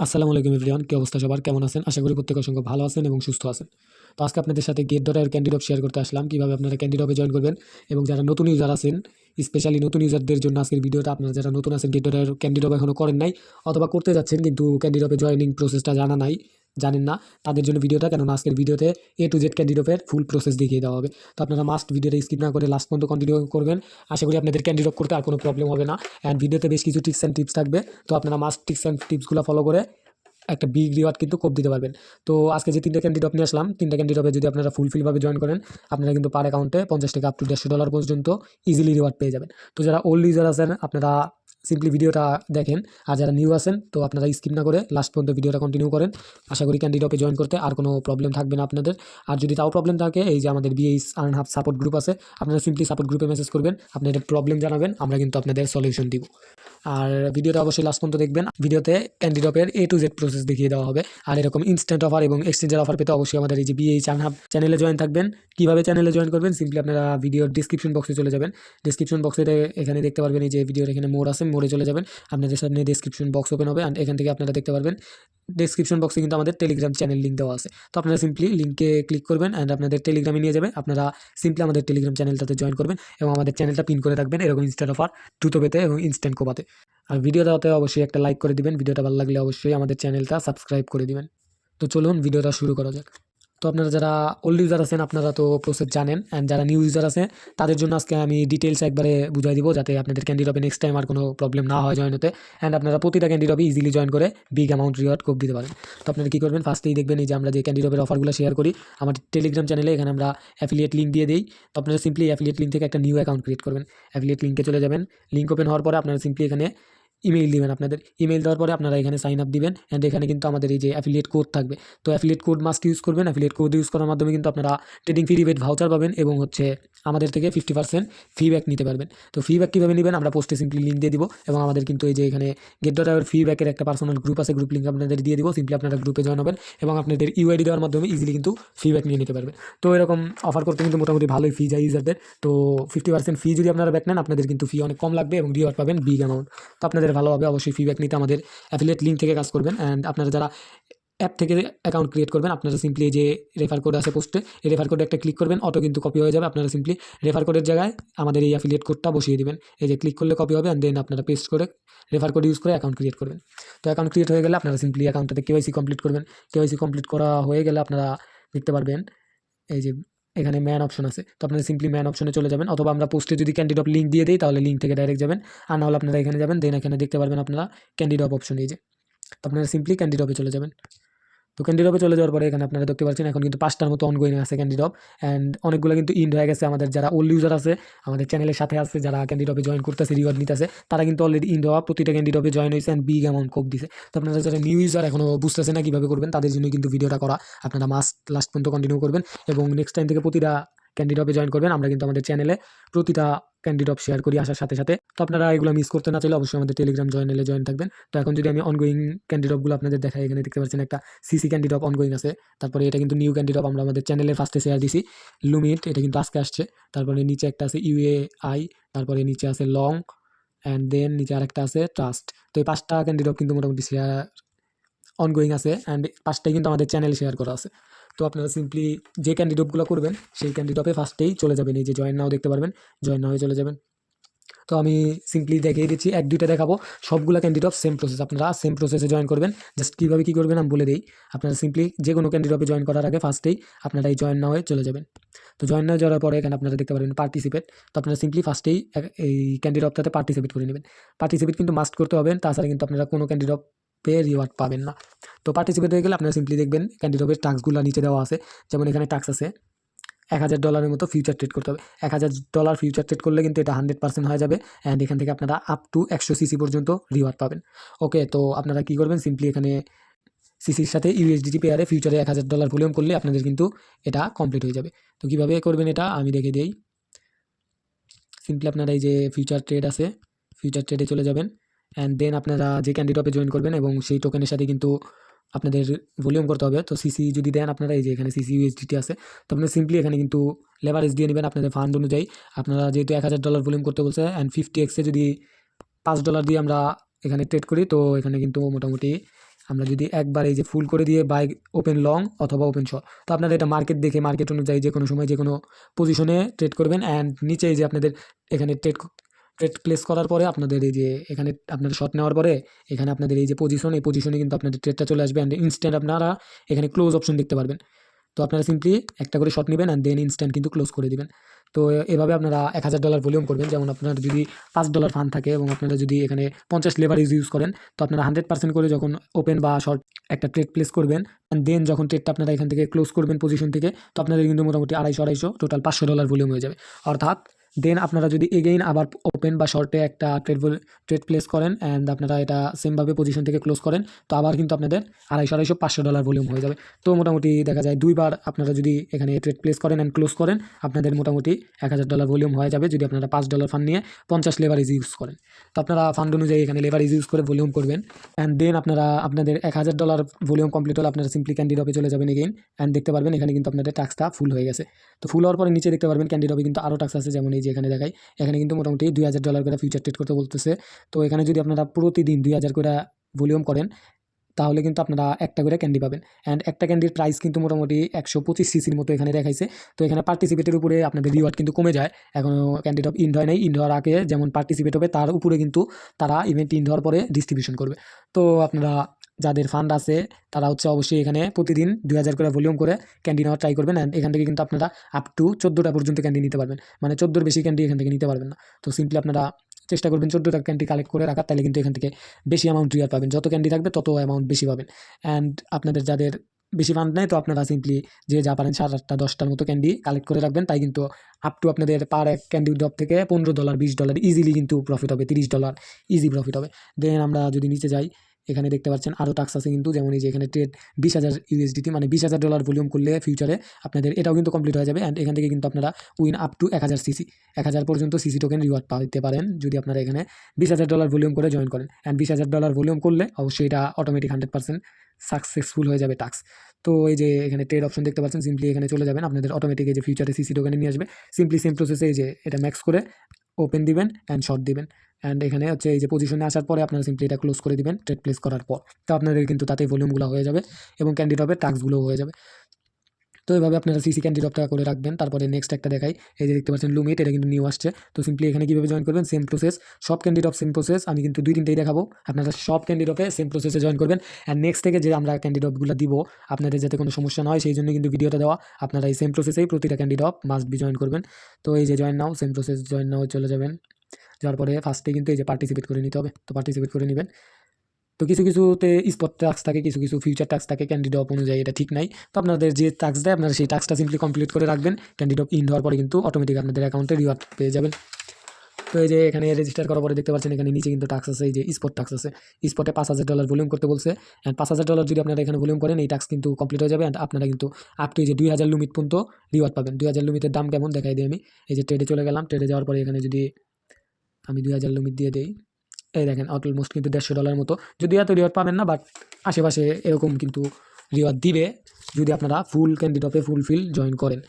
আসসালামু আলাইকুম এভরিওয়ান, কি অবস্থা সবার? কেমন আছেন? আশা করি প্রত্যেকে অসংখ্য ভালো আছেন এবং সুস্থ আছেন। তো আজকে আপনাদের সাথে 𝗧𝗏 ক্যান্ডিড্রপ শেয়ার করতে আসলাম, কিভাবে আপনারা ক্যান্ডিড্রপে জয়েন করবেন এবং যারা নতুন ইউজার আছেন, স্পেশালি নতুন ইউজারদের জন্য আজকের ভিডিওটা। আপনারা যারা নতুন আছেন, 𝗧𝗏 ক্যান্ডিড্রপ এখনও করেন নাই অথবা করতে যাচ্ছেন কিন্তু ক্যান্ডিড্রপে জয়েনিং প্রসেসটা জানেন না, তাদের জন্য ভিডিওটা। কেননা আজকের ভিডিওতে A to Z ক্যান্ডিড্রপের ফুল প্রসেস দেখিয়ে দেওয়া হবে। তো আপনারা মাস্ট ভিডিওটা স্কিপ না করে লাস্ট পর্যন্ত কন্টিনিউ করবেন। আশা করি আপনাদের ক্যান্ডিড্রপ করতে আর কোনো প্রবলেম হবে না। অ্যান্ড ভিডিওতে বেশ কিছু টিপস থাকবে, তো আপনারা মাস্ট টিপসগুলো ফলো করে একটা বিগ রিওয়ার্ড কিন্তু কোপ দিতে পারবেন। তো আজকে যে 3টা ক্যান্ডিড্রপ নিয়ে আসলাম, 3টা ক্যান্ডিড্রপে যদি আপনারা ফুলফিলভাবে জয়েন করেন, আপনারা কিন্তু পার অ্যাকাউন্টে 50 থেকে আপ টু $150 পর্যন্ত ইজিলি রিওয়ার্ড পেয়ে যাবেন। তো যারা ওল্ড ইউজার আছেন, আপনারা সিম্পলি ভিডিওটা দেখেন, আর যারা নিউ আছেন তো আপনারা স্কিপ না করে লাস্ট পর্যন্ত ভিডিওটা কন্টিনিউ করেন। আশা করি ক্যান্ডিড্রপে জয়েন করতে আর কোনো প্রবলেম থাকবে না আপনাদের। আর যদি তাও প্রবলেম থাকে, এই যে আমাদের 𝗬𝗧𝗏 সাপোর্ট গ্রুপ আছে, আপনারা সিম্পলি সাপোর্ট গ্রুপে মেসেজ করবেন, আপনাদের প্রবলেম জানাবেন, আমরা কিন্তু আপনাদের সলিউশন দিব। আর ভিডিওটা অবশ্যই লাস্ট পর্যন্ত দেখবেন। ভিডিওতে ক্যান্ডিড্রপের A to Z প্রসেস দেখিয়ে দেওয়া হবে। আর এরকম ইনস্ট্যান্ট অফার এবং এক্সচেঞ্জের অফার পেতে অবশ্যই আমাদের এই যে 𝗬𝗧𝗏 চ্যানেলে জয়েন থাকবেন। কীভাবে চ্যানেলে জয়েন করবেন? সিম্পলি আপনারা ভিডিওর ডিসক্রিপশন বক্সে চলে যাবেন। ডিসক্রিপশন বক্সে এখানে দেখতে পারবেন, এই যে ভিডিওর এখানে মোড় আছে, মোড়ে চলে যাবেন। আপনাদের সামনে ডিসক্রিপশন বক্স ওপেন হবে, অ্যান্ড এখান থেকে আপনারা দেখতে পারবেন ডিসক্রিপশন বক্সে কিন্তু আমাদের টেলিগ্রাম চ্যানেল লিঙ্ক দেওয়া আছে। তো আপনারা সিম্পলি লিঙ্কে ক্লিক করবেন অ্যান্ড আপনাদের টেলিগ্রামে নিয়ে যাবে। আপনারা সিম্পলি আমাদের টেলিগ্রাম চ্যানেলটাতে জয়েন করবেন এবং আমাদের চ্যানেলটা পিন করে রাখবেন, এরকম ইনস্ট্যান্ট অফার দ্রুত পেতে এবং ইনস্ট্যান্ট কোপাতে। আর ভিডিওটাতে অবশ্যই একটা লাইক করে দিবেন। ভিডিওটা ভালো লাগলে অবশ্যই আমাদের চ্যানেলটা সাবস্ক্রাইব করে দিবেন। তো চলুন ভিডিওটা শুরু করা যাক। তো আপনারা যারা ওল্ড ইউজার আছেন, আপনারা তো প্রসেস জানেন, অ্যান্ড যারা নিউ ইউজার আছে তাদের জন্য আজকে আমি ডিটেলস একবারে বুঝাই দিব, যাতে আপনাদের ক্যান্ডিড্রপে নেক্সট টাইম আর কোনো প্রবলেম না হয় জয়েন হতে। অ্যান্ড আপনারা প্রতিটা ক্যান্ডিড্রপে ইজিলি জয়েন করে বিগ অ্যামাউন্ট রিওয়ার্ড কোপ দিতে পারেন। তো আপনারা কী করবেন? ফার্স্টেই দেখবেন এই যে আমরা যে ক্যান্ডিড্রপের অফারগুলো শেয়ার করি আমাদের টেলিগ্রাম চ্যানেলে, এখানে আমরা অ্যাফিলিয়েট লিঙ্ক দিয়ে দিই। তো আপনারা সিম্পলি অ্যাফিলিয়েট লিঙ্ক থেকে একটা নিউ অ্যাকাউন্ট ক্রিয়েট করবেন। অ্যাফিলিয়েট লিঙ্কে চলে যাবেন। লিঙ্ক ওপেন হওয়ার পরে আপনারা সিম্পলি এখানে ইমেইল দিবেন। আপনাদের ইমেইল দেওয়ার পরে আপনারা এখানে সাইন আপ দিবেন, অ্যান্ড এখানে কিন্তু আমাদের এই যে অ্যাফিলিয়েট কোড থাকবে। তো অ্যাফিলিয়েট কোড মাস্ট ইউজ করবেন। অ্যাফিলিয়েট কোড ইউজ করার মাধ্যমে কিন্তু আপনারা ট্রেডিং ফ্রি রিবেট ভাউচার পাবেন এবং আমাদের থেকে 50% ফিডব্যাক নিতে পারবেন। তো ফিডব্যাক কীভাবে নেবেন? আমরা পোস্টে সিম্পলি লিঙ্ক দিয়ে দিব, এবং আমাদের কিন্তু এই যে এখানে 𝗧𝗏 ফিডব্যাকের একটা পার্সোনাল গ্রুপ আছে, গ্রুপ লিঙ্ক আপনাদের দিয়ে দিব। সিম্পলি আপনারা গ্রুপে জয়েন হবেন এবং আপনাদের ইউআইডি দেওয়ার মাধ্যমে ইজিলি কিন্তু ফিডব্যাক নিয়ে নিতে পারবেন। তো এরকম অফার করতে কিন্তু মোটামুটি ভালোই ফি যায় ইউজারদের। তো 50% ফি যদি আপনারা ব্যাক নেন, আপনাদের কিন্তু ফি অনেক কম লাগবে এবং রিওয়ার্ড পাবেন বিগ অ্যামাউন্ট। তো আপনাদের ভালো হবে। অবশ্যই ফিডব্যাক নিতে আমাদের অ্যাফিলিয়েট লিঙ্ক থেকে কাজ করবেন। অ্যান্ড আপনারা যারা অ্যাপ থেকে অ্যাকাউন্ট ক্রিয়েট করবেন, আপনারা সিম্পলি যে রেফার কোড আছে পোস্টে, এই রেফার কোডে একটা ক্লিক করবেন, অটো কিন্তু কপি হয়ে যাবে। আপনারা সিম্পলি রেফার কোডের জায়গায় আমাদের এই অ্যাফিলিয়েট কোডটা বসিয়ে দিবেন। এই যে ক্লিক করলে কপি হবে, অ্যান্ড দেন আপনারা পেস্ট করে রেফার কোড ইউজ করে অ্যাকাউন্ট ক্রিয়েট করবেন। তো অ্যাকাউন্ট ক্রিয়েট হয়ে গেলে আপনারা সিম্পলি অ্যাকাউন্টটাতে KYC কমপ্লিট করবেন। KYC কমপ্লিট করা হয়ে গেলে আপনারা দেখতে পারবেন এই যে এখানে ম্যান অপশন আছে। তো আপনারা সিম্পলি ম্যান অপশনে চলে যাবেন, অথবা আমরা পোস্টে যদি ক্যান্ডিড্রপ লিঙ্ক দিয়ে দিই তাহলে লিঙ্ক থেকে ডাইরেক্ট যাবেন, আর নাহলে আপনারা এখানে যাবেন, দেন এখানে দেখতে পারবেন আপনারা ক্যান্ডিড্রপ অপশন। এই যে আপনারা সিম্পলি ক্যান্ডিড্রপে চলে যাবেন। তো ক্যান্ডিড্রপে চলে যাওয়ার পরে এখানে আপনারা দেখতে পাচ্ছেন এখন কিন্তু 5টার মতো অনগোয়িং আছে ক্যান্ডিড্রপ, অ্যান্ড অনেকগুলো কিন্তু ইন্ড হয়ে গেছে। আমাদের যারা ওল্ড ইউজার আছে, আমাদের চ্যানেলের সাথে আছে, যারা ক্যান্ডিড্রপে জয়েন করতেছে, রিওয়ার্ড নিতেছে, তারা কিন্তু অলরেডি ইন্ড হওয়া প্রতিটা ক্যান্ডিড্রপে জয়েন হয়েছে অ্যান্ড বিগ অ্যামাউন্ট কোপ দিছে। তো আপনারা যারা নিউ ইউজার এখনও বুঝতেছে না কীভাবে করবেন, তাদের জন্য কিন্তু ভিডিওটা করা। আপনারা মাস্ট লাস্ট পর্যন্ত কন্টিনিউ করবেন এবং নেক্সট টাইম থেকে প্রতিটা ক্যান্ডিড্রপে জয়েন করবেন। আমরা কিন্তু আমাদের চ্যানেলে প্রতিটা ক্যান্ডিড্রপ শেয়ার করি আসার সাথে সাথে। তো আপনারা এগুলো মিস করতে না চাইলে অবশ্যই আমাদের টেলিগ্রাম চ্যানেলে জয়েন থাকবেন। তো এখন যদি আমি অনগোয়িং ক্যান্ডিড্রপগুলো আপনাদের দেখাই, এখানে দেখতে পাচ্ছেন একটা 𝗧𝗧𝗏 ক্যান্ডিড্রপ অনগোয়িং আছে। তারপরে এটা কিন্তু নিউ ক্যান্ডিড্রপ, আমরা আমাদের চ্যানেলের ফার্স্টে শেয়ার দিছি। লুমিট, এটা কিন্তু আজকে আসছে। তারপরে নিচে একটা আছে UAI, তারপরে নিচে আছে লং, অ্যান্ড দেন নিচে আরেকটা আছে ট্রাস্ট। তো এই 5টা ক্যান্ডিড্রপ কিন্তু মোটামুটি শেয়ার অনগোয়িং আছে, অ্যান্ড 5টাই কিন্তু আমাদের চ্যানেলে শেয়ার করা আছে। তো আপনারা সিম্পলি যে ক্যান্ডিড্রপগুলো করবেন সেই ক্যান্ডিড্রপে ফার্স্টেই চলে যাবেন। এই যে জয়েন নাও দেখতে পারবেন, জয়েন নাও চলে যাবেন। তো আমি সিম্পলি দেখিয়ে দিচ্ছি, 1-2টা দেখাবো। সবগুলো ক্যান্ডিড্রপ সেম প্রসেস, আপনারা সেম প্রসেসে জয়েন করবেন। জাস্ট কীভাবে কী করবেন আমি বলে দিই। আপনারা সিম্পলি যে কোনো ক্যান্ডিড্রপে জয়েন করার আগে ফার্স্টেই আপনারা এই জয়েন নাও চলে যাবেন। তো জয়েন নাও যাওয়ার পরে এখানে আপনারা দেখতে পারবেন পার্টিসিপেট। তো আপনারা সিম্পলি ফার্স্টেই এই ক্যান্ডিড্রপটাতে পার্টিসিপেট করে নেবেন। পার্টিসিপেট কিন্তু মাস্ট করতে হবে, তাছাড়া কিন্তু আপনারা কোনো ক্যান্ডিড্রপে রিওয়ার্ড পাবেন না। তো পার্টিসিপেট হয়ে গেলে আপনারা সিম্পলি দেখবেন ক্যান্ডিড্রপের টাস্কগুলো নিচে দেওয়া আছে। যেমন এখানে টাস্ক আছে $1000 মতো ফিউচার ট্রেড করতে হবে। $1000 ফিউচার ট্রেড করলে কিন্তু এটা 100% হয়ে যাবে, অ্যান্ড এখান থেকে আপনারা আপ টু 100cc পর্যন্ত রিওয়ার্ড পাবেন। ওকে, তো আপনারা কী করবেন? সিম্পলি এখানে সিসির সাথে USDT পেয়ারে ফিউচারে $1000 ভলিউম করলে আপনাদের কিন্তু এটা কমপ্লিট হয়ে যাবে। তো কীভাবে করবেন এটা আমি দেখে দিই। সিম্পলি আপনারা এই যে ফিউচার ট্রেড আছে, ফিউচার ট্রেডে চলে যাবেন, অ্যান্ড দেন আপনারা যে ক্যান্ডিড্রপে জয়েন করবেন এবং সেই টোকেনের সাথে কিন্তু আপনাদের ভলিউম করতে হবে। তো সিসি যদি দেন আপনারা, এই যে এখানে CC USDT আছে, তো আপনারা সিম্পলি এখানে কিন্তু লেভারেজ দিয়ে নেবেন আপনাদের ফান্ড অনুযায়ী। আপনারা যেহেতু $1000 ভলিউম করতে বলছে, অ্যান্ড 50x যদি $5 দিয়ে আমরা এখানে ট্রেড করি, তো এখানে কিন্তু মোটামুটি আমরা যদি একবার এই যে ফুল করে দিয়ে বাই ওপেন লং অথবা ওপেন শর্ট, তো আপনারা এটা মার্কেট দেখে মার্কেট অনুযায়ী যে কোনো সময় যে কোনো পজিশনে ট্রেড করবেন। অ্যান্ড নিচে এই যে আপনাদের এখানে ট্রেড প্লেস করার পরে আপনাদের এই যে এখানে আপনাদের শর্ট নেওয়ার পরে এখানে আপনাদের এই যে পজিশন, এই পজিশনে কিন্তু আপনাদের ট্রেডটা চলে আসবে অ্যান্ড ইনস্ট্যান্ট আপনারা এখানে ক্লোজ অপশন দেখতে পারবেন। তো আপনারা সিম্পলি একটা করে শর্ট নেবেন অ্যান্ড দেন ইনস্ট্যান্ট কিন্তু ক্লোজ করে দিবেন। তো এভাবে আপনারা $1000 ভলিউম করবেন। যেমন আপনার যদি $5 ফান্ড থাকে এবং আপনারা যদি এখানে 50 লেভারেজ ইউজ করেন, তো আপনারা 100% করে যখন ওপেন বা শর্ট একটা ট্রেড প্লেস করবেন অ্যান্ড দেন যখন ট্রেডটা আপনারা এখান থেকে ক্লোজ করবেন পজিশন থেকে, তো আপনাদের কিন্তু মোটামুটি 250 টোটাল $500 ভলিউম হয়ে যাবে। অর্থাৎ দেন আপনারা যদি এগেইন আবার ওপেন বা শর্টে একটা ট্রেড প্লেস করেন অ্যান্ড আপনারা এটা সেমভাবে পজিশন থেকে ক্লোজ করেন, তো আবার কিন্তু আপনাদের $250 $500 ভলিউম হয়ে যাবে। তো মোটামুটি দেখা যায় 2বার আপনারা যদি এখানে ট্রেড প্লেস করেন অ্যান্ড ক্লোজ করেন, আপনাদের মোটামুটি $1000 ভলিউম হয়ে যাবে যদি আপনারা $5 ফান্ড নিয়ে 50 লেভারেজ ইউজ করেন। তো আপনারা ফান্ড অনুযায়ী এখানে লেভারেজ ইউজ করে ভলিউম করবেন অ্যান্ড দেন আপনারা আপনাদের $1000 ভলিউম কমপ্লিট হলে আপনারা সিম্পলি ক্যান্ডিড্রপে চলে যাবেন এগেইন অ্যান্ড দেখতে পারবেন এখানে কিন্তু আপনাদের টাস্কটা ফুল হয়ে গেছে। তো ফুল হওয়ার পরে নিচে দেখতে পারবেন ক্যান্ডিড্রপে কিন্তু আরও টাস্ক আছে, যেমন এই যে এখানে দেখাই এখানে কিন্তু মোটামুটি $2000 করে ফিউচার ট্রেড করতে বলতেছে। তো এখানে যদি আপনারা প্রতিদিন 2000 করে ভলিউম করেন তাহলে কিন্তু আপনারা একটা করে ক্যান্ডি পাবেন অ্যান্ড একটা ক্যান্ডির প্রাইস কিন্তু মোটামুটি 125 সিসির মতো এখানে দেখাইছে। তো এখানে পার্টিসিপেটের উপরে আপনাদের রিওয়ার্ড কিন্তু কমে যায়। এখনও ক্যান্ডিড্রপ ইন্ড হয় নাই, ইন্ড হওয়ার আগে যেমন পার্টিসিপেট হবে তার উপরে কিন্তু তারা ইভেন্ট ইন্ড হওয়ার পরে ডিস্ট্রিবিউশন করবে। তো আপনারা যাদের ফান্ড আছে তারা হচ্ছে অবশ্যই এখানে প্রতিদিন 2000 করে ভলিউম করে ক্যান্ডি নেওয়ার ট্রাই করবেন অ্যান্ড এখান থেকে কিন্তু আপনারা আপ টু 14টা পর্যন্ত ক্যান্ডি নিতে পারবেন, মানে 14 বেশি ক্যান্ডি এখান থেকে নিতে পারবেন না। তো সিম্পলি আপনারা চেষ্টা করবেন 14টা ক্যান্ডি কালেক্ট করে রাখার, তাহলে কিন্তু এখান থেকে বেশি অ্যামাউন্ট রিওয়ার্ড পাবেন। যত ক্যান্ডি থাকবে তত অ্যামাউন্ট বেশি পাবেন। অ্যান্ড আপনাদের যাদের বেশি ফান্ড নেই তো আপনারা সিম্পলি যে যা পারেন 7-8টা 10টার মতো ক্যান্ডি কালেক্ট করে রাখবেন, তাই কিন্তু আপ টু আপনাদের পার এক ক্যান্ডি ড্রপ থেকে $15 $20 ইজিলি কিন্তু প্রফিট হবে, $30 ইজি প্রফিট হবে। দেন আমরা যদি নিচে যাই এখানে দেখতে পাচ্ছেন আরও টাস্ক আছে কিন্তু, যেমন এই যে এখানে ট্রেড 20,000 USDT মানে $20,000 ভলিউম করলে ফিউচারে আপনাদের এটাও কিন্তু কমপ্লিট হয়ে যাবে অ্যান্ড এখান থেকে কিন্তু আপনারা উইন আপ টু 1000 সিসি 1000 পর্যন্ত সিসি টোকেন রিওয়ার্ড পাইতে পারেন যদি আপনারা এখানে $20,000 ভলিউম করে জয়েন করেন। অ্যান্ড $20,000 ভলিউম করলে অবশ্যই এটা অটোমেটিক 100% সাকসেসফুল হয়ে যাবে টাস্ক। তো এই যে এখানে ট্রেড অপশন দেখতে পাচ্ছেন, সিম্পলি এখানে চলে যাবেন, আপনাদের অটোমেটিক এই যে ফিউচারে সিসি টোকেনে নিয়ে আসবে। সিম্পলি সেম প্রসেসে এই যে এটা ম্যাক্স করে ওপেন দিবেন অ্যান্ড শর্ট দিবেন অ্যান্ড এখানে হচ্ছে এই যে পজিশনে আসার পরে আপনারা সিম্পলি এটা ক্লোজ করে দিবেন ট্রেড প্লেস করার পর। তো আপনাদের কিন্তু তাতে ভলিউমগুলো হয়ে যাবে এবং ক্যান্ডিড্রপের টাস্কগুলোও হয়ে যাবে। তো এইভাবে আপনারা সিসি ক্যান্ডিড্রপটা করে রাখবেন। তারপরে নেক্সট একটা দেখাই, এই যে দেখতে পাচ্ছেন লুমিট, এটা কিন্তু নিউ আসছে। তো সিম্পলি এখানে কীভাবে জয়েন করবেন, সেম প্রসেস, সব ক্যান্ডিড্রপ সেম প্রসেস, আমি কিন্তু 2-3টেই দেখাবো। আপনারা সব ক্যান্ডিড্রপে সেম প্রসেসে জয়েন করবেন অ্যান্ড নেক্সট থেকে যে আমরা ক্যান্ডিড্রপগুলো দিব আপনাদের যাতে কোনো সমস্যা না হয় সেই জন্য কিন্তু ভিডিওটা দেওয়া। আপনারা এই সেম প্রসেসেই প্রতিটা ক্যান্ডিড্রপ মাস্ট বি জয়েন করবেন। তো এই যে জয়েন নাও, সেম প্রসেস জয়েন নাও চলে যাবেন। যার পরে ফার্স্টে কিন্তু এই যে পার্টিসিপেট করে নিতে হবে, তো পার্টিসিপেট করে নেবেন। তো কিছু কিছুতে স্পট টাস্ক থাকে, কিছু কিছু ফিউচার টাস্ক থাকে, ক্যান্ডিড্রপ অনুযায়ী এটা ঠিক নাই। তো আপনাদের যে টাস্ক দেয় আপনারা সেই টাস্কটা সিম্পলি কমপ্লিট করে রাখবেন। ক্যান্ডিড্রপ ইন্ড হওয়ার পরে কিন্তু অটোমেটিক আপনাদের অ্যাকাউন্টে রিওয়ার্ড পেয়ে যাবেন। তো এই যে এখানে রেজিস্টার করার পরে দেখতে পাচ্ছেন এখানে নিচে কিন্তু টাস্ক আছে, এই যে স্পট টাস্ক আছে। স্পটে $5,000 ভলিউম করতে বলছে অ্যান্ড $5,000 যদি আপনারা এখানে ভলিউম করেন এই টাস্ক কিন্তু কমপ্লিট হয়ে যাবে অ্যান্ড আপনারা কিন্তু আপ টু এই যে 2000 লিমিট পর্যন্ত রিওয়ার্ড পাবেন। 2000 লিমিটের দাম কেমন দেখাই দিই আমি। এই যে ট্রেডে চলে গেলাম, ট্রেডে যাওয়ার পরে এখানে যদি আমি 2000 লিমিট দিয়ে দিই, এই দেখেন অলমোস্ট কিন্তু $150 মতো। যদি এত রিওয়ার্ড পাবেন না, বাট আশেপাশে এরকম কিন্তু রিওয়ার্ড দিবে যদি আপনারা ফুল ক্যান্ডিড্রপে ফুলফিল জয়েন করেন।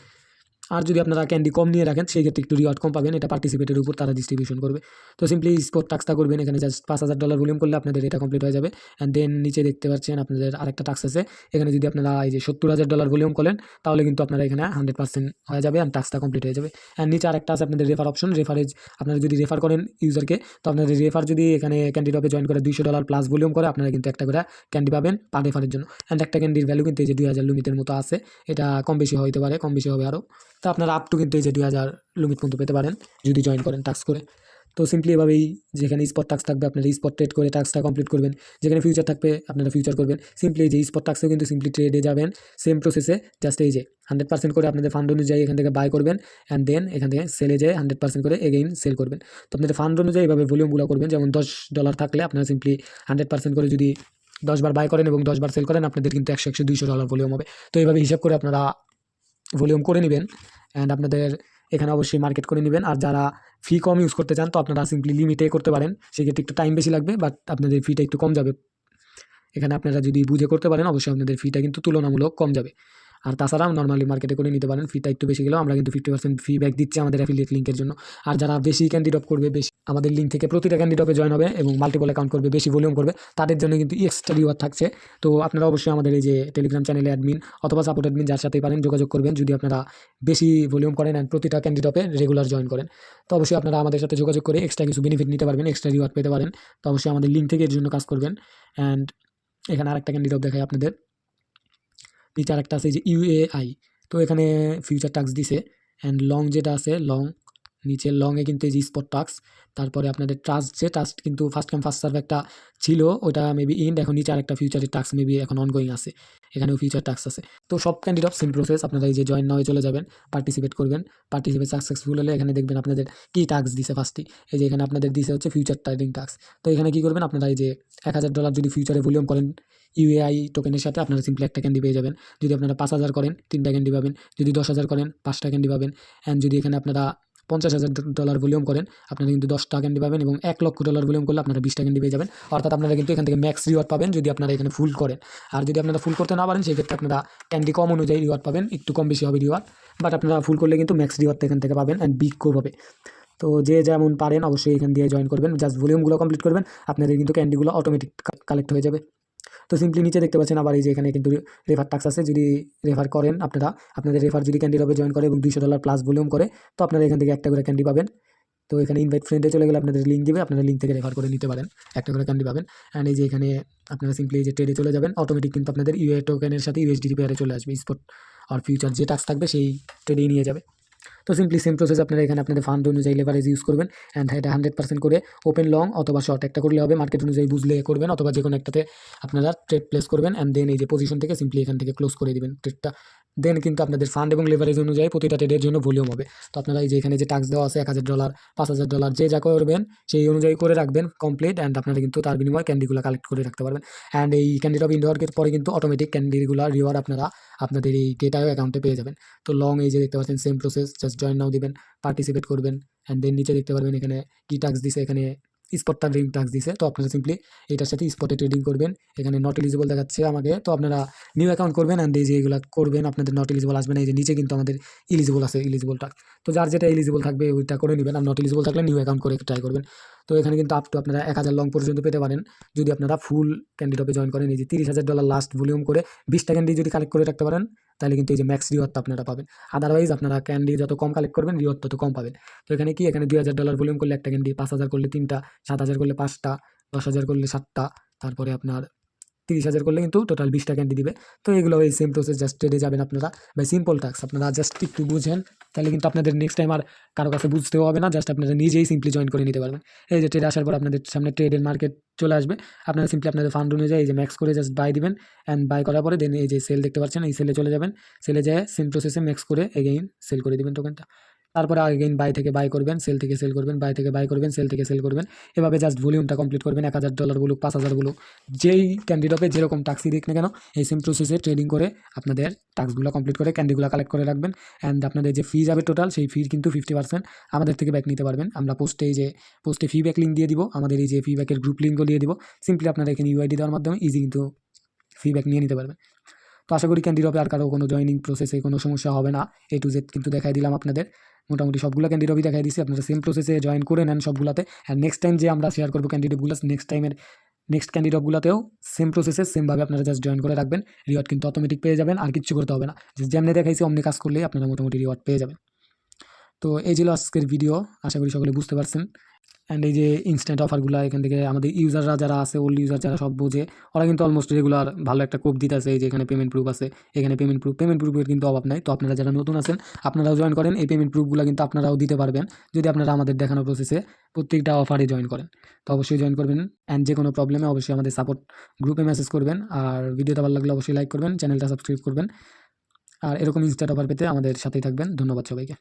আর যদি আপনারা ক্যান্ডি কম নিয়ে রাখেন সেই ক্ষেত্রে একটু রিওয়ার্ড কম পাবেন, এটা পার্টিসিপেটের উপর তারা ডিস্ট্রিবিউশন করবে। তো সিম্পলি স্পট টাস্কটা করবেন, এখানে জাস্ট $5,000 ভলিউম করলে আপনাদের এটা কমপ্লিট হয়ে যাবে অ্যান্ড দেন নিচে দেখতে পাচ্ছেন আপনাদের আরেকটা টাস্ক আছে। এখানে যদি আপনারা এই যে $70,000 ভলিউম করেন তাহলে কিন্তু আপনারা এখানে 100% হয়ে যাবে অ্যান্ড টাস্কটা কমপ্লিট হয়ে যাবে। অ্যান্ড নিচে আরেকটা আছে আপনাদের রেফার অপশন। রেফারেজ আপনারা যদি রেফার করেন ইউজারকে, তো আপনাদের রেফার যদি এখানে ক্যান্ডিড্রপে জয়েন করে $200 প্লাস ভলিউম করে আপনারা কিন্তু একটা করে ক্যান্ডি পাবেন পার রেফারের জন্য। অ্যান্ড একটা ক্যান্ডির ভ্যালু কিন্তু এই যে 2000 লিমিটের মতো আছে, এটা কম বেশি হইতে পারে, কম বেশি হবে আরও। তো আপনারা আপ টু কিন্তু এই যে 2000 লিমিট পর্যন্ত পেতে পারেন যদি জয়েন করেন টাস্ক করে। তো সিম্পলি এভাবেই যেখানে স্পট টাস্ক থাকবে আপনারা স্পট ট্রেড করে টাস্কটা কমপ্লিট করবেন, যেখানে ফিউচার থাকবে আপনারা ফিউচার করবেন। সিম্পলি এই যে স্পট টাস্কেও কিন্তু সিম্পলি ট্রেডে যাবেন সেম প্রসেসে, জাস্ট এই যে 100% করে আপনাদের ফান্ড অনুযায়ী এখান থেকে বাই করবেন অ্যান্ড দেন এখান থেকে সেলে যেয়ে 100% করে এগেইন সেল করবেন। তো আপনাদের ফান্ড অনুযায়ী এভাবে ভলিউমগুলো করবেন। যেমন $10 থাকলে আপনারা সিম্পলি 100% করে যদি 10 বার বাই করেন এবং 10 বার সেল করেন আপনাদের কিন্তু 100-200 $200 ভলিউম হবে। তো এইভাবে হিসাব করে আপনারা ভলিউম করে নেবেন অ্যান্ড আপনাদের এখানে অবশ্যই মার্কেট করে নেবেন। আর যারা ফি কম ইউজ করতে চান তো আপনারা সিম্পলি লিমিটে করতে পারেন, সেক্ষেত্রে একটু টাইম বেশি লাগবে বাট আপনাদের ফিটা একটু কম যাবে। এখানে আপনারা যদি বুঝে করতে পারেন অবশ্যই আপনাদের ফিটা কিন্তু তুলনামূলক কম যাবে। আর তাছাড়াও নর্মালি মার্কেটে করে নিতে পারেন, ফিটা একটু বেশি গেলেও আমরা কিন্তু 50% ফি ব্যাক দিচ্ছি আমাদের অ্যাফিলিয়েট লিঙ্কের জন্য। আর যারা বেশি ক্যান্ডিড্রপ করবে, বেশি আমাদের লিঙ্ক থেকে প্রতিটা ক্যান্ডিড্রপে জয়েন হবে এবং মাল্টিপল অ্যাকাউন্ট করবে, বেশি ভলিউম করবে, তাদের জন্য কিন্তু এক্সট্রা রিওয়ার্ড থাকছে। তো আপনারা অবশ্যই আমাদের এই যে টেলিগ্রাম চ্যানেলে অ্যাডমিন অথবা সাপোর্ট অ্যাডমিন যার সাথেই পারেন যোগাযোগ করবেন, যদি আপনারা বেশি ভলিউম করেন অ্যান্ড প্রতিটা ক্যান্ডিড্রপে রেগুলার জয়েন করেন। তো অবশ্যই আপনারা আমাদের সাথে যোগাযোগ করে এক্সট্রা কিছু বেনিফিট নিতে পারবেন, এক্সট্রা রিওয়ার্ড পেতে পারেন। তো অবশ্যই আমাদের লিঙ্ক থেকে এর জন্য কাজ করবেন। অ্যান্ড এখানে আরেকটা ক্যান্ডিড্রপ দেখায় আপনাদের, নিচে আরেকটা আছে যে ইউএআই। তো এখানে ফিউচার টাস্ক দিছে অ্যান্ড লং যেটা আছে লং, নিচে লংয়ে কিন্তু এই যে স্পট টাস্ক, তারপরে আপনাদের ট্রাস্ট যে ট্রাস্ট কিন্তু ফার্স্ট কাম ফার্স্ট সার্ভ একটা ছিল, ওটা মেবি ইন্ড, এখন নিচে আরেকটা ফিউচারের টাস্ক মেবি এখন অনগোয়িং আছে, এখানেও ফিউচার টাস্ক আছে। তো সব ক্যান্ডিডেট সেম প্রসেস, আপনারা এই যে জয়েন না হয়ে চলে যাবেন, পার্টিসিপেট করবেন, পার্টিসিপেট সাকসেসফুল হলে এখানে দেখবেন আপনাদের কী টাস্ক দিছে ফার্স্টই, এই যে এখানে আপনাদের দিছে হচ্ছে ফিউচার ট্রেডিং টাস্ক। তো এখানে কী করবেন, আপনারা এই যে $1000 যদি ফিউচারে ভলিউম করেন ইউএআই টোকেনের সাথে, আপনারা সিম্পলি একটা ক্যান্ডি পেয়ে যাবেন। যদি আপনারা 5000 করেন 3টা ক্যান্ডি পাবেন, যদি 10,000 করেন 5টা ক্যান্ডি পাবেন, অ্যান্ড যদি এখানে আপনারা $50,000 ভলিউম করেন আপনারা কিন্তু 10টা ক্যান্ডি পাবেন, এবং $1,00,000 ভলিউম করলে আপনারা 20টা ক্যান্ডি পেয়ে যাবেন। অর্থাৎ আপনারা কিন্তু এখান থেকে ম্যাক্স রিওয়ার্ড পাবেন যদি আপনারা এখানে ফুল করেন। আর যদি আপনারা ফুল করতে না পারেন সেক্ষেত্রে আপনারা ক্যান্ডি কম অনুযায়ী রিওয়ার্ড পাবেন, একটু কম বেশি হবে রিওয়ার্ড, বাট আপনারা ফুল করলে কিন্তু ম্যাক্স রিওয়ার্ড এখান থেকে পাবেন অ্যান্ড বিগ কোভ হবে। তো যে যেমন পারেন অবশ্যই এখান দিয়ে জয়েন করবেন, জাস্ট ভলিউমগুলো কমপ্লিট করবেন, আপনাদের কিন্তু ক্যান্ডিগুলো অটোমেটিক কালেক্ট হয়ে যাবে। তো সিম্পলি নিচে দেখতে পাচ্ছেন আবার এই যে এখানে কিন্তু রেফার টাস্ক আছে, যদি রেফার করেন আপনারা, আপনাদের রেফার যদি ক্যান্ডিড্রপে জয়েন করে এবং $200 প্লাস ভলিউম করে, তো আপনারা এখান থেকে একটা করে ক্যান্ডি পাবেন। তো এখানে ইনভাইট ফ্রেন্ডে চলে গেলে আপনাদের লিঙ্ক দিবে, আপনারা লিঙ্ক থেকে রেফার করে নিতে পারেন, একটা করে ক্যান্ডি পাবেন। অ্যান্ড এই যে এখানে আপনারা সিম্পলি এই যে ট্রেডে চলে যাবেন, অটোমেটিক কিন্তু আপনাদের ইউএ টোকেনের সাথে ইউএসডি পেয়ারে চলে আসবে, স্পট আর ফিউচার যে টাস্ক থাকবে সেই ট্রেডেই নিয়ে যাবে। তো সিম্পলি সেম প্রসেস, আপনারা এখানে আপনাদের ফান্ড অনুযায়ী লেভারেজ ইউজ করবেন, অ্যান্ড এটা 100% করে ওপেন লং অথবা শর্ট একটা করলে হবে, মার্কেট অনুযায়ী বুঝলে করবেন, অথবা যে কোনো একটাতে আপনারা ট্রেড প্লেস করবেন, অ্যান্ড দেন এই যে পজিশন থেকে সিম্পলি এখান থেকে ক্লোজ করে দিবেন ট্রেডটা। দেন কিন্তু আপনাদের ফান্ড এবং লেভারেজ অনুযায়ী প্রতিটা ট্রেডের জন্য ভলিউম হবে। তো আপনারা এই যে এখানে যে টাস্ক দেওয়া আছে $1000 $5000 যে যা করবেন সেই অনুযায়ী করে রাখবেন কমপ্লিট, অ্যান্ড আপনারা কিন্তু তার বিনিময়ে ক্যান্ডিগুলো কালেক্ট করে রাখতে পারবেন। অ্যান্ড এই ক্যান্ডিড্রপ ইনডোয়ারের পরে কিন্তু অটোমেটিক ক্যান্ডিগুলো রিওয়ার্ড আপনারা আপনাদের এই গেটাও অ্যাকাউন্টে পেয়ে যাবেন। তো লং এই যে দেখতে পাচ্ছেন সেম প্রসেস, জাস্ট জয়েন নাও দিবেন, পার্টিসিপেট করবেন, অ্যান্ড দেন নিচে দেখতে পারবেন এখানে কি টাস্ক দিছে, এখানে স্পট ট্রেডিং টাস্ক দিছে। তো আপনারা সিম্পলি এটার সাথে স্পটে ট্রেডিং করবেন, এখানে নট এলিজিবল দেখাচ্ছে আমাকে, তো আপনারা নিউ অ্যাকাউন্ট করবেন, অ্যান্ড এই যে এগুলো করবেন আপনাদের নট এলিজিবল আসবে না, এই যে নিচে কিন্তু আমাদের এলিজিবল আছে, এলিজিবল টাস্ক। তো যার যেটা এলিজিবল থাকবে ওইটা করে নেবেন, আর নট এলিজিবল থাকলে নিউ অ্যাকাউন্ট করে ট্রাই করবেন। তো এখানে কিন্তু আপ টু আপনারা 1000 লং পর্যন্ত পেতে পারেন যদি আপনারা ফুল ক্যান্ডিড্রপে জয়েন করেন। এই যে $30,000 লাস্ট ভলিউম করে 20টা ক্যান্ডি যদি কালেক্ট করে রাখতে পারেন, তাহলে কিন্তু এই যে ম্যাক্স রিওয়ার্ডটা আপনারা পাবেন। আদারওয়াইজ আপনারা ক্যান্ডি যত কম কালেক্ট করবেন রিওয়ার্ড তত কম পাবেন। তো এখানে কি, এখানে $2000 ভলিউম করলে একটা ক্যান্ডি, 5000 করলে 3টা, 7000 করলে 5টা, 10,000 করলে 7টা, তারপরে আপনার 30,000 করলে কিন্তু টোটাল 20টা ক্যান্ডি দিবে। তো এগুলো এই সেম প্রসেস, জাস্ট ট্রেডে যাবেন আপনারা বাই সিম্পল টাস্ক, আপনারা জাস্ট একটু বুঝেন, তাহলে কিন্তু আপনাদের নেক্সট টাইম আর কারো কাছে বুঝতেও হবে না, জাস্ট আপনারা নিজেই সিম্পলি জয়েন করে নিতে পারবেন। এই যে ট্রেড আসার পর আপনাদের সামনে ট্রেডের মার্কেট চলে আসবে, আপনারা সিম্পলি আপনাদের ফান্ড অনুযায়ী এই যে ম্যাক্স করে জাস্ট বাই দিবেন, অ্যান্ড বাই করার পরে দেন এই যে সেল দেখতে পাচ্ছেন, এই সেলে চলে যাবেন, সেলে যায় সেম প্রসেসে ম্যাক্স করে এগেইন সেল করে দিবেন টোকেনটা, তারপরে আগেইন বাই থেকে বাই করবেন, সেল থেকে সেল করবেন, বাই থেকে বাই করবেন, সেল থেকে সেল করবেন, এভাবে জাস্ট ভলিউমটা কমপ্লিট করবেন। $1000 বলুক 5000 বলুক, যেই ক্যান্ডিড্রপে যেরকম টাস্কই দিক না কেন, এই সেম প্রসেসে ট্রেডিং করে আপনাদের টাস্কগুলো কমপ্লিট করে ক্যান্ডিগুলো কালেক্ট করে রাখবেন, অ্যান্ড আপনাদের যে ফি যাবে টোটাল, সেই ফির কিন্তু 50% আমাদের থেকে ব্যাক নিতে পারবেন। আমরা পোস্টে ফি ব্যাক লিঙ্ক দিয়ে দিব, আমাদের এই যে ফি ব্যাকের গ্রুপ লিঙ্কও দিয়ে দিব, সিম্পলি আপনারা এখানে ইউআইডি দেওয়ার মাধ্যমে ইজি কিন্তু ফি ব্যাক নিয়ে নিতে পারবেন। তো আশা করি ক্যান্ডিড্রপে আর কারো কোনো জয়নিং প্রসেসে কোনো সমস্যা হবে না, A to Z কিন্তু দেখাই দিলাম আপনাদের, মোটামুটি সবগুলো ক্যান্ডিড্রপই দেখাই দিচ্ছি, আপনারা সেম প্রসেসে জয়েন করে নেন সবগুলোতে। অ্যান্ড নেক্সট টাইম যে আমরা শেয়ার করবো ক্যান্ডিডেটগুলো, নেক্সট ক্যান্ডিড্রপগুলোতেও সেম প্রসেসে সেমভাবে আপনারা জাস্ট জয়েন করে রাখবেন, রিওয়ার্ড কিন্তু অটোমেটিক পেয়ে যাবেন, আর কিচ্ছু করতে হবে না, যেমনি দেখাইছি অমনি কাজ করলেই আপনারা মোটামুটি রিওয়ার্ড পেয়ে যাবেন। তো এই ছিল আজকের ভিডিও, আশা করি সকলে বুঝতে পারছেন। অ্যান্ড এই যে ইনস্ট্যান্ট অফারগুলো এখান থেকে আমাদের ইউজাররা যারা আছে, ওল্ড ইউজার যারা সব বোঝে, ওরা কিন্তু অলমোস্ট রেগুলার ভালো একটা কোপ দিতে আছে। এই যে এখানে পেমেন্ট প্রুফ আছে, এখানে পেমেন্ট প্রুফের কিন্তু অভাব নাই। তো আপনারা যারা নতুন আছেন আপনারাও জয়েন করেন, এই পেমেন্ট প্রুফগুলো কিন্তু আপনারাও দিতে পারবেন যদি আপনারা আমাদের দেখানো প্রসেসে প্রত্যেকটা অফারে জয়েন করেন। তো অবশ্যই জয়েন করবেন, অ্যান্ড যে কোনো প্রবলেমে অবশ্যই আমাদের সাপোর্ট গ্রুপে মেসেজ করবেন, আর ভিডিওটা ভালো লাগলে অবশ্যই লাইক করবেন, চ্যানেলটা সাবস্ক্রাইব করবেন, আর এরকম ইনস্ট্যান্ট অফার পেতে আমাদের সাথেই থাকবেন। ধন্যবাদ সবাইকে।